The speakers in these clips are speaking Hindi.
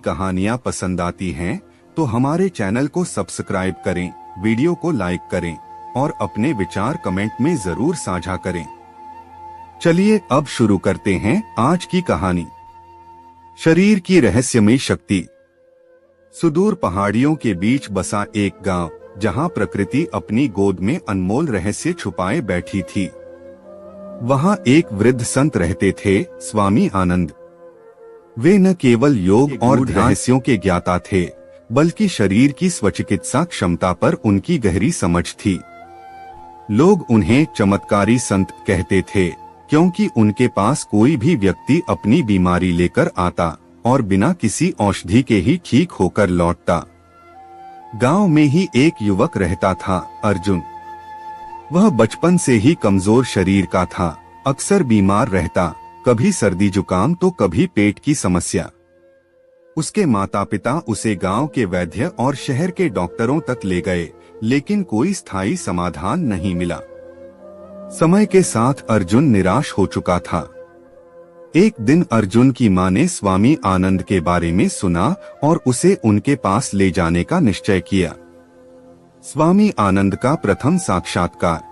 कहानियाँ पसंद आती हैं तो हमारे चैनल को सब्सक्राइब करें, वीडियो को लाइक करें और अपने विचार कमेंट में जरूर साझा करें। चलिए अब शुरू करते हैं आज की कहानी। शरीर की रहस्यमयी शक्ति। सुदूर पहाड़ियों के बीच बसा एक गांव, जहां प्रकृति अपनी गोद में अनमोल रहस्य छुपाए बैठी थी। वहां एक वृद्ध संत रहते थे, स्वामी आनंद। वे न केवल योग और रहस्यों के ज्ञाता थे, बल्कि शरीर की स्वचिकित्सा क्षमता पर उनकी गहरी समझ थी। लोग उन्हें चमत्कारी संत कहते थे, क्योंकि उनके पास कोई भी व्यक्ति अपनी बीमारी लेकर आता और बिना किसी औषधि के ही ठीक होकर लौटता। गांव में ही एक युवक रहता था, अर्जुन। वह बचपन से ही कमजोर शरीर का था, अक्सर बीमार रहता, कभी सर्दी जुकाम तो कभी पेट की समस्या। उसके माता पिता उसे गांव के वैद्य और शहर के डॉक्टरों तक ले गए, लेकिन कोई स्थायी समाधान नहीं मिला। समय के साथ अर्जुन निराश हो चुका था। एक दिन अर्जुन की मां ने स्वामी आनंद के बारे में सुना और उसे उनके पास ले जाने का निश्चय किया। स्वामी आनंद का प्रथम साक्षात्कार।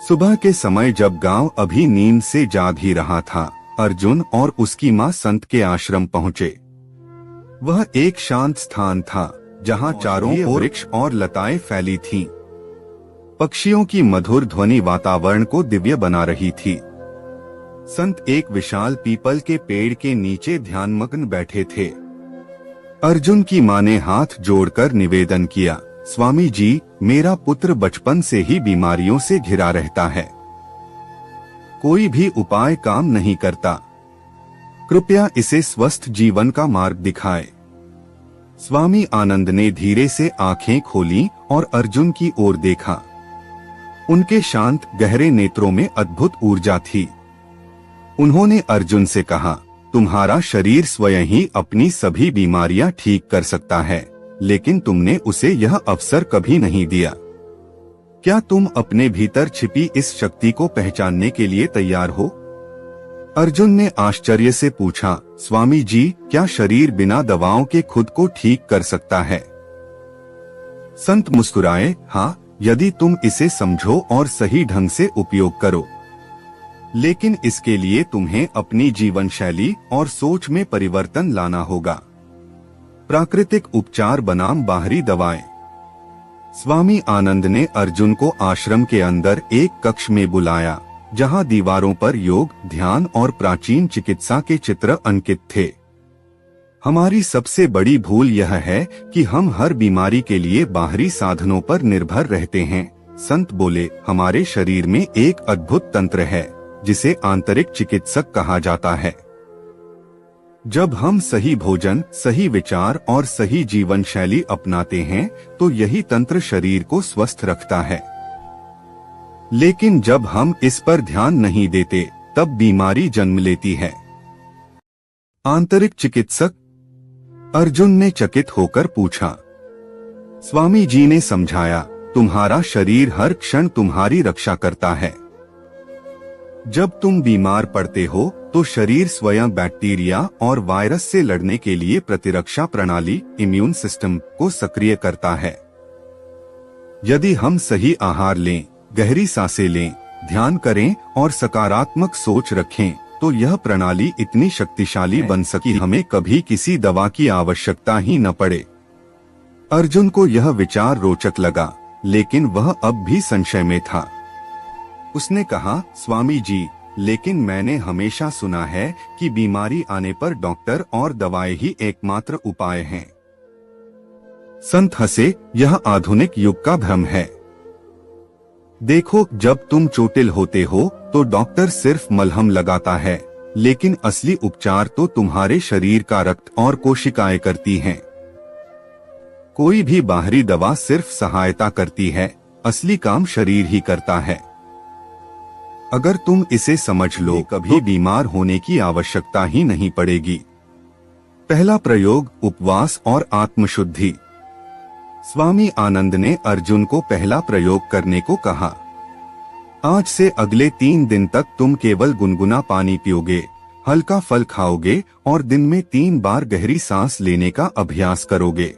सुबह के समय जब गांव अभी नींद से जाग ही रहा था, अर्जुन और उसकी मां संत के आश्रम पहुंचे। वह एक शांत स्थान था, जहां चारों ओर वृक्ष और लताएं फैली थीं। पक्षियों की मधुर ध्वनि वातावरण को दिव्य बना रही थी। संत एक विशाल पीपल के पेड़ के नीचे ध्यानमग्न बैठे थे। अर्जुन की मां ने हाथ जोड़कर निवेदन किया, स्वामी जी, मेरा पुत्र बचपन से ही बीमारियों से घिरा रहता है। कोई भी उपाय काम नहीं करता। कृपया इसे स्वस्थ जीवन का मार्ग दिखाए। स्वामी आनंद ने धीरे से आंखें खोली और अर्जुन की ओर देखा। उनके शांत गहरे नेत्रों में अद्भुत ऊर्जा थी। उन्होंने अर्जुन से कहा, तुम्हारा शरीर स्वयं ही अपनी सभी बीमारियां ठीक कर सकता है, लेकिन तुमने उसे यह अवसर कभी नहीं दिया। क्या तुम अपने भीतर छिपी इस शक्ति को पहचानने के लिए तैयार हो? अर्जुन ने आश्चर्य से पूछा, स्वामी जी, क्या शरीर बिना दवाओं के खुद को ठीक कर सकता है? संत मुस्कुराए, हाँ, यदि तुम इसे समझो और सही ढंग से उपयोग करो। लेकिन इसके लिए तुम्हें अपनी जीवन शैली और सोच में परिवर्तन लाना होगा। प्राकृतिक उपचार बनाम बाहरी दवाएं। स्वामी आनंद ने अर्जुन को आश्रम के अंदर एक कक्ष में बुलाया, जहां दीवारों पर योग, ध्यान और प्राचीन चिकित्सा के चित्र अंकित थे। हमारी सबसे बड़ी भूल यह है कि हम हर बीमारी के लिए बाहरी साधनों पर निर्भर रहते हैं। संत बोले, हमारे शरीर में एक अद्भुत तंत्र है, जिसे आंतरिक चिकित्सक कहा जाता है। जब हम सही भोजन, सही विचार और सही जीवन शैली अपनाते हैं, तो यही तंत्र शरीर को स्वस्थ रखता है। लेकिन जब हम इस पर ध्यान नहीं देते, तब बीमारी जन्म लेती है। आंतरिक चिकित्सक? अर्जुन ने चकित होकर पूछा। स्वामी जी ने समझाया, तुम्हारा शरीर हर क्षण तुम्हारी रक्षा करता है। जब तुम बीमार पड़ते हो, तो शरीर स्वयं बैक्टीरिया और वायरस से लड़ने के लिए प्रतिरक्षा प्रणाली, इम्यून सिस्टम को सक्रिय करता है। यदि हम सही आहार लें, गहरी सांसें लें, ध्यान करें और सकारात्मक सोच रखें, तो यह प्रणाली इतनी शक्तिशाली बन सकी हमें कभी किसी दवा की आवश्यकता ही न पड़े। अर्जुन को यह विचार रोचक लगा, लेकिन वह अब भी संशय में था। उसने कहा, स्वामी जी, लेकिन मैंने हमेशा सुना है कि बीमारी आने पर डॉक्टर और दवाएं ही एकमात्र उपाय हैं। संत हंसे, यह आधुनिक युग का भ्रम है। देखो, जब तुम चोटिल होते हो तो डॉक्टर सिर्फ मलहम लगाता है, लेकिन असली उपचार तो तुम्हारे शरीर का रक्त और कोशिकाएं करती हैं। कोई भी बाहरी दवा सिर्फ सहायता करती है, असली काम शरीर ही करता है। अगर तुम इसे समझ लो, कभी बीमार होने की आवश्यकता ही नहीं पड़ेगी। पहला प्रयोग, उपवास और आत्मशुद्धि। स्वामी आनंद ने अर्जुन को पहला प्रयोग करने को कहा। आज से अगले 3 दिन तक तुम केवल गुनगुना पानी पियोगे, हल्का फल खाओगे और दिन में 3 बार गहरी सांस लेने का अभ्यास करोगे।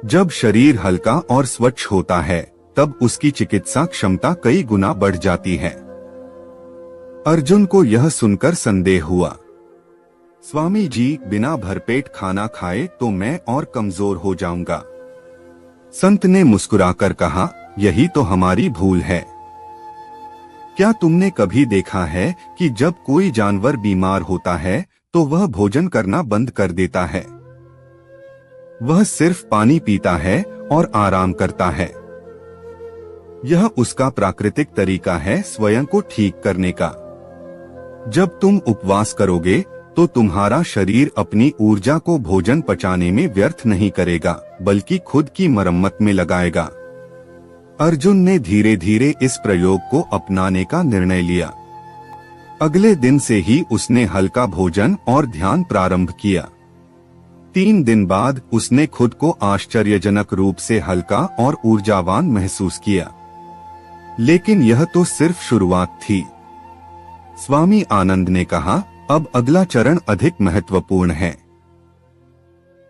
जब शरीर हल्का और स्वच्छ होता है तब उसकी चिकित्सा क्षमता कई गुना बढ़ जाती है। अर्जुन को यह सुनकर संदेह हुआ। स्वामी जी, बिना भरपेट खाना खाए तो मैं और कमजोर हो जाऊंगा। संत ने मुस्कुराकर कहा, यही तो हमारी भूल है। क्या तुमने कभी देखा है कि जब कोई जानवर बीमार होता है तो वह भोजन करना बंद कर देता है? वह सिर्फ पानी पीता है और आराम करता है। यह उसका प्राकृतिक तरीका है स्वयं को ठीक करने का। जब तुम उपवास करोगे तो तुम्हारा शरीर अपनी ऊर्जा को भोजन पचाने में व्यर्थ नहीं करेगा, बल्कि खुद की मरम्मत में लगाएगा। अर्जुन ने धीरे धीरे इस प्रयोग को अपनाने का निर्णय लिया। अगले दिन से ही उसने हल्का भोजन और ध्यान प्रारंभ किया। 3 दिन बाद उसने खुद को आश्चर्यजनक रूप से हल्का और ऊर्जावान महसूस किया। लेकिन यह तो सिर्फ शुरुआत थी। स्वामी आनंद ने कहा, अब अगला चरण अधिक महत्वपूर्ण है।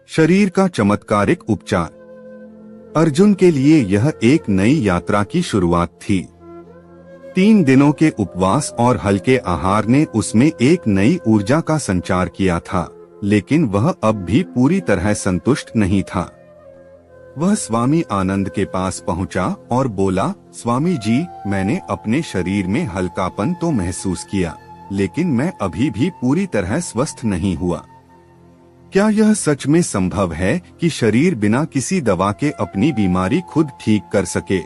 शरीर का चमत्कारिक उपचार। अर्जुन के लिए यह एक नई यात्रा की शुरुआत थी। 3 दिनों के उपवास और हल्के आहार ने उसमें एक नई ऊर्जा का संचार किया था, लेकिन वह अब भी पूरी तरह संतुष्ट नहीं था। वह स्वामी आनंद के पास पहुंचा और बोला, स्वामी जी, मैंने अपने शरीर में हल्कापन तो महसूस किया, लेकिन मैं अभी भी पूरी तरह स्वस्थ नहीं हुआ। क्या यह सच में संभव है कि शरीर बिना किसी दवा के अपनी बीमारी खुद ठीक कर सके?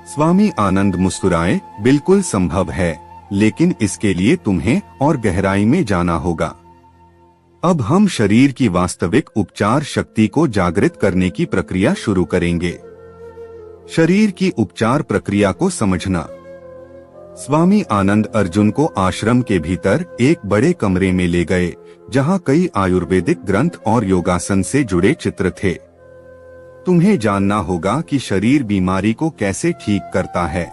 स्वामी आनंद मुस्कुराए, बिल्कुल संभव है, लेकिन इसके लिए तुम्हें और गहराई में जाना होगा। अब हम शरीर की वास्तविक उपचार शक्ति को जागृत करने की प्रक्रिया शुरू करेंगे। शरीर की उपचार प्रक्रिया को समझना। स्वामी आनंद अर्जुन को आश्रम के भीतर एक बड़े कमरे में ले गए, जहां कई आयुर्वेदिक ग्रंथ और योगासन से जुड़े चित्र थे। तुम्हें जानना होगा कि शरीर बीमारी को कैसे ठीक करता है।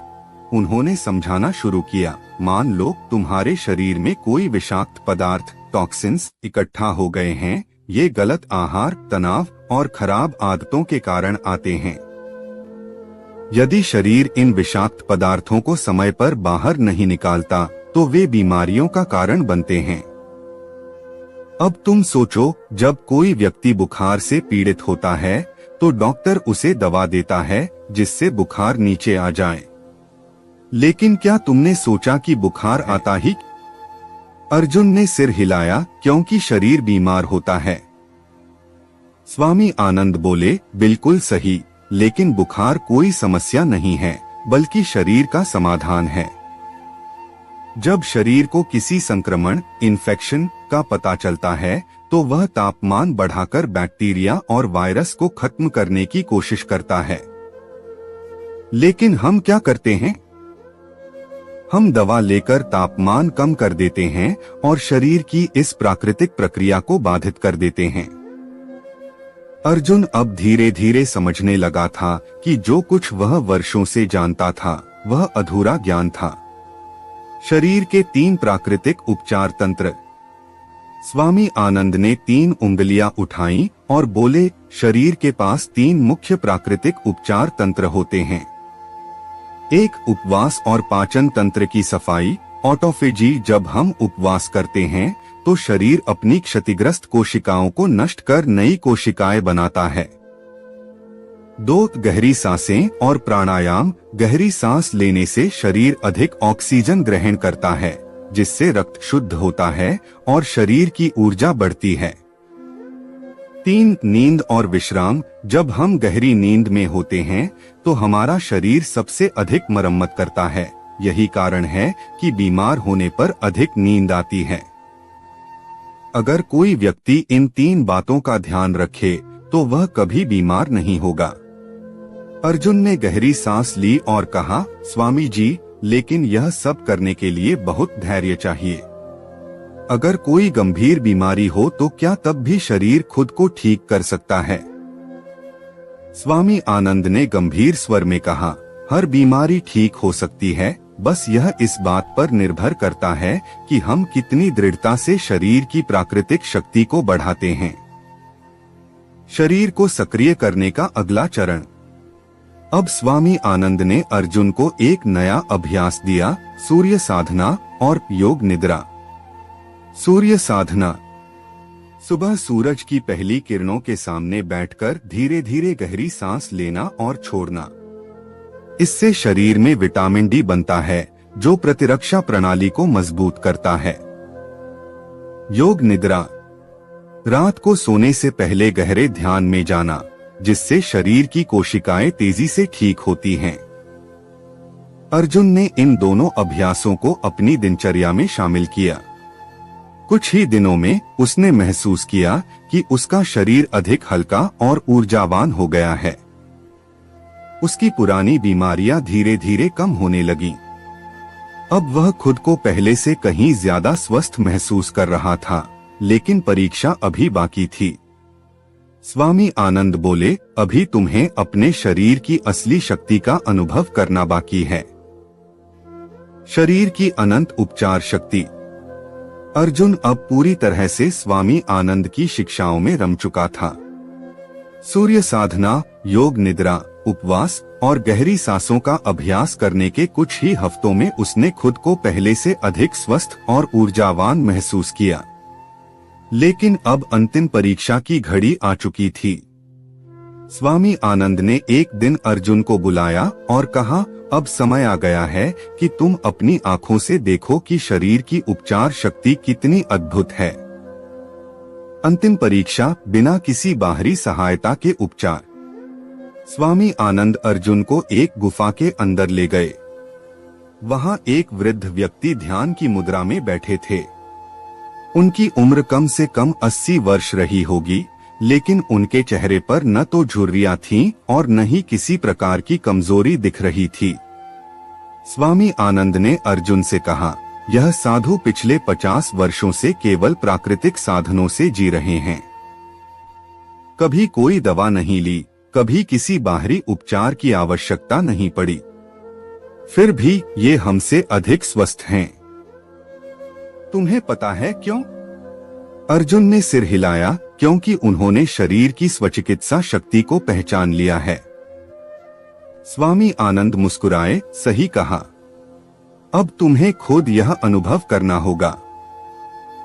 उन्होंने समझाना शुरू किया। मान लो तुम्हारे शरीर में कोई विषाक्त पदार्थ, टॉक्सिन्स इकट्ठा हो गए हैं। ये गलत आहार, तनाव और खराब आदतों के कारण आते हैं। यदि शरीर इन विषाक्त पदार्थों को समय पर बाहर नहीं निकालता तो वे बीमारियों का कारण बनते हैं। अब तुम सोचो, जब कोई व्यक्ति बुखार से पीड़ित होता है तो डॉक्टर उसे दवा देता है जिससे बुखार नीचे आ जाए। लेकिन क्या तुमने सोचा कि बुखार आता ही? अर्जुन ने सिर हिलाया, क्योंकि शरीर बीमार होता है। स्वामी आनंद बोले, बिल्कुल सही, लेकिन बुखार कोई समस्या नहीं है, बल्कि शरीर का समाधान है। जब शरीर को किसी संक्रमण, इन्फेक्शन का पता चलता है तो वह तापमान बढ़ाकर बैक्टीरिया और वायरस को खत्म करने की कोशिश करता है। लेकिन हम क्या करते हैं? हम दवा लेकर तापमान कम कर देते हैं और शरीर की इस प्राकृतिक प्रक्रिया को बाधित कर देते हैं। अर्जुन अब धीरे धीरे समझने लगा था कि जो कुछ वह वर्षों से जानता था वह अधूरा ज्ञान था। शरीर के 3 प्राकृतिक उपचार तंत्र। स्वामी आनंद ने 3 उंगलियां उठाईं और बोले, शरीर के पास 3 मुख्य प्राकृतिक उपचार तंत्र होते हैं। 1, उपवास और पाचन तंत्र की सफाई, ऑटोफेजी। जब हम उपवास करते हैं तो शरीर अपनी क्षतिग्रस्त कोशिकाओं को नष्ट कर नई कोशिकाएं बनाता है। 2, गहरी सांसें और प्राणायाम। गहरी सांस लेने से शरीर अधिक ऑक्सीजन ग्रहण करता है, जिससे रक्त शुद्ध होता है और शरीर की ऊर्जा बढ़ती है। 3, नींद और विश्राम। जब हम गहरी नींद में होते हैं तो हमारा शरीर सबसे अधिक मरम्मत करता है। यही कारण है कि बीमार होने पर अधिक नींद आती है। अगर कोई व्यक्ति इन 3 बातों का ध्यान रखे तो वह कभी बीमार नहीं होगा। अर्जुन ने गहरी सांस ली और कहा, स्वामी जी, लेकिन यह सब करने के लिए बहुत धैर्य चाहिए। अगर कोई गंभीर बीमारी हो तो क्या तब भी शरीर खुद को ठीक कर सकता है? स्वामी आनंद ने गंभीर स्वर में कहा, हर बीमारी ठीक हो सकती है, बस यह इस बात पर निर्भर करता है कि हम कितनी दृढ़ता से शरीर की प्राकृतिक शक्ति को बढ़ाते हैं। शरीर को सक्रिय करने का अगला चरण। अब स्वामी आनंद ने अर्जुन को एक नया अभ्यास दिया, सूर्य साधना और योग निद्रा। सूर्य साधना। सुबह सूरज की पहली किरणों के सामने बैठकर धीरे धीरे गहरी सांस लेना और छोड़ना। इससे शरीर में विटामिन डी बनता है, जो प्रतिरक्षा प्रणाली को मजबूत करता है। योग निद्रा। रात को सोने से पहले गहरे ध्यान में जाना, जिससे शरीर की कोशिकाएं तेजी से ठीक होती हैं। अर्जुन ने इन दोनों अभ्यासों को अपनी दिनचर्या में शामिल किया। कुछ ही दिनों में उसने महसूस किया कि उसका शरीर अधिक हल्का और ऊर्जावान हो गया है। उसकी पुरानी बीमारियां धीरे धीरे कम होने लगीं। अब वह खुद को पहले से कहीं ज्यादा स्वस्थ महसूस कर रहा था, लेकिन परीक्षा अभी बाकी थी। स्वामी आनंद बोले, अभी तुम्हें अपने शरीर की असली शक्ति का अनुभव करना बाकी है। शरीर की अनंत उपचार शक्ति। अर्जुन अब पूरी तरह से स्वामी आनंद की शिक्षाओं में रम चुका था। सूर्य साधना, योग निद्रा, उपवास और गहरी सांसों का अभ्यास करने के कुछ ही हफ्तों में उसने खुद को पहले से अधिक स्वस्थ और ऊर्जावान महसूस किया। लेकिन अब अंतिम परीक्षा की घड़ी आ चुकी थी। स्वामी आनंद ने एक दिन अर्जुन को बुलाया और कहा, अब समय आ गया है कि तुम अपनी आंखों से देखो कि शरीर की उपचार शक्ति कितनी अद्भुत है। अंतिम परीक्षा, बिना किसी बाहरी सहायता के उपचार। स्वामी आनंद अर्जुन को एक गुफा के अंदर ले गए। वहां एक वृद्ध व्यक्ति ध्यान की मुद्रा में बैठे थे। उनकी उम्र कम से कम 80 वर्ष रही होगी, लेकिन उनके चेहरे पर न तो झुर्रियां थीं और न ही किसी प्रकार की कमजोरी दिख रही थी। स्वामी आनंद ने अर्जुन से कहा, यह साधु पिछले 50 वर्षों से केवल प्राकृतिक साधनों से जी रहे हैं। कभी कोई दवा नहीं ली, कभी किसी बाहरी उपचार की आवश्यकता नहीं पड़ी। फिर भी ये हमसे अधिक स्वस्थ हैं। तुम्हें पता है क्यों? अर्जुन ने सिर हिलाया, क्योंकि उन्होंने शरीर की स्वचिकित्सा शक्ति को पहचान लिया है। स्वामी आनंद मुस्कुराए, सही कहा। अब तुम्हें खुद यह अनुभव करना होगा।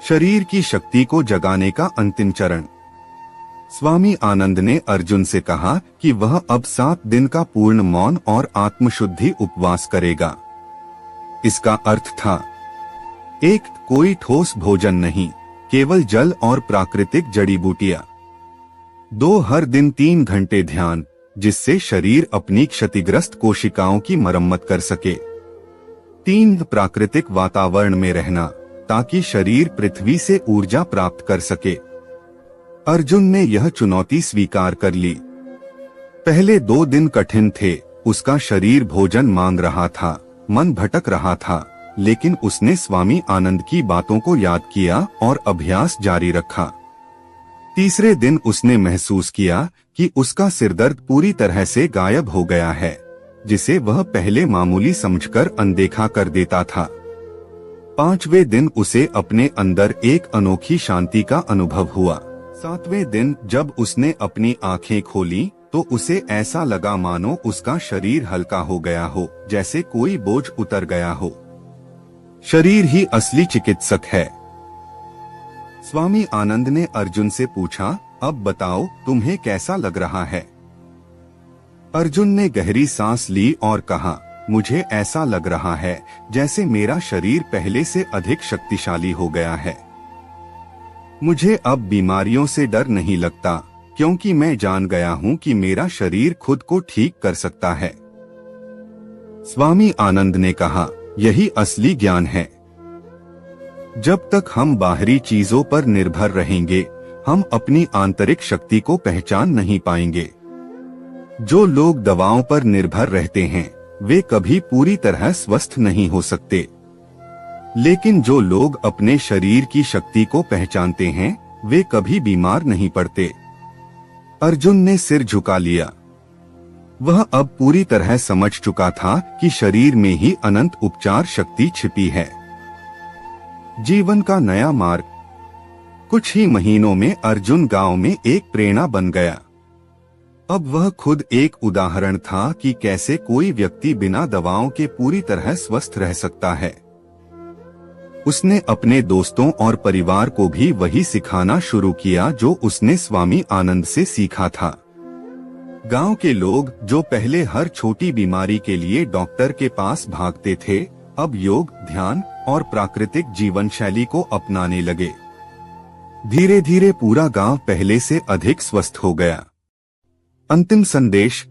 शरीर की शक्ति को जगाने का अंतिम चरण। स्वामी आनंद ने अर्जुन से कहा कि वह अब 7 दिन का पूर्ण मौन और आत्मशुद्धि उपवास करेगा। इसका अर्थ था, 1. कोई ठोस भोजन नहीं, केवल जल और प्राकृतिक जड़ी बूटियां। 2. हर दिन 3 घंटे ध्यान, जिससे शरीर अपनी क्षतिग्रस्त कोशिकाओं की मरम्मत कर सके। 3. प्राकृतिक वातावरण में रहना, ताकि शरीर पृथ्वी से ऊर्जा प्राप्त कर सके। अर्जुन ने यह चुनौती स्वीकार कर ली। पहले 2 दिन कठिन थे, उसका शरीर भोजन मांग रहा था, मन भटक रहा था, लेकिन उसने स्वामी आनंद की बातों को याद किया और अभ्यास जारी रखा। तीसरे दिन उसने महसूस किया कि उसका सिरदर्द पूरी तरह से गायब हो गया है, जिसे वह पहले मामूली समझकर अनदेखा कर देता था। 5वें दिन उसे अपने अंदर एक अनोखी शांति का अनुभव हुआ। 7वें दिन जब उसने अपनी आंखें खोली तो उसे ऐसा लगा मानो उसका शरीर हल्का हो गया हो, जैसे कोई बोझ उतर गया हो। शरीर ही असली चिकित्सक है। स्वामी आनंद ने अर्जुन से पूछा, अब बताओ तुम्हें कैसा लग रहा है? अर्जुन ने गहरी सांस ली और कहा, मुझे ऐसा लग रहा है जैसे मेरा शरीर पहले से अधिक शक्तिशाली हो गया है। मुझे अब बीमारियों से डर नहीं लगता, क्योंकि मैं जान गया हूं कि मेरा शरीर खुद को ठीक कर सकता है। स्वामी आनंद ने कहा, यही असली ज्ञान है। जब तक हम बाहरी चीजों पर निर्भर रहेंगे, हम अपनी आंतरिक शक्ति को पहचान नहीं पाएंगे। जो लोग दवाओं पर निर्भर रहते हैं, वे कभी पूरी तरह स्वस्थ नहीं हो सकते। लेकिन जो लोग अपने शरीर की शक्ति को पहचानते हैं, वे कभी बीमार नहीं पड़ते। अर्जुन ने सिर झुका लिया। वह अब पूरी तरह समझ चुका था कि शरीर में ही अनंत उपचार शक्ति छिपी है। जीवन का नया मार्ग। कुछ ही महीनों में अर्जुन गांव में एक प्रेरणा बन गया। अब वह खुद एक उदाहरण था कि कैसे कोई व्यक्ति बिना दवाओं के पूरी तरह स्वस्थ रह सकता है। उसने अपने दोस्तों और परिवार को भी वही सिखाना शुरू किया जो उसने स्वामी आनंद से सीखा था। गांव के लोग जो पहले हर छोटी बीमारी के लिए डॉक्टर के पास भागते थे, अब योग, ध्यान और प्राकृतिक जीवन शैली को अपनाने लगे। धीरे धीरे पूरा गांव पहले से अधिक स्वस्थ हो गया। अंतिम संदेश।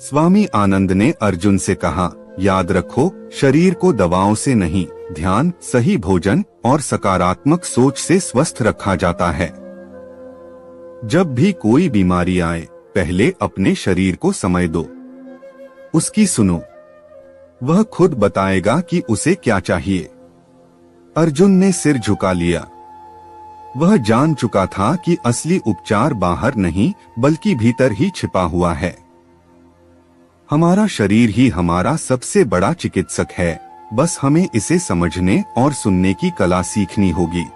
स्वामी आनंद ने अर्जुन से कहा, याद रखो, शरीर को दवाओं से नहीं, ध्यान, सही भोजन और सकारात्मक सोच से स्वस्थ रखा जाता है। जब भी कोई बीमारी आए, पहले अपने शरीर को समय दो, उसकी सुनो। वह खुद बताएगा कि उसे क्या चाहिए। अर्जुन ने सिर झुका लिया। वह जान चुका था कि असली उपचार बाहर नहीं बल्कि भीतर ही छिपा हुआ है। हमारा शरीर ही हमारा सबसे बड़ा चिकित्सक है, बस हमें इसे समझने और सुनने की कला सीखनी होगी।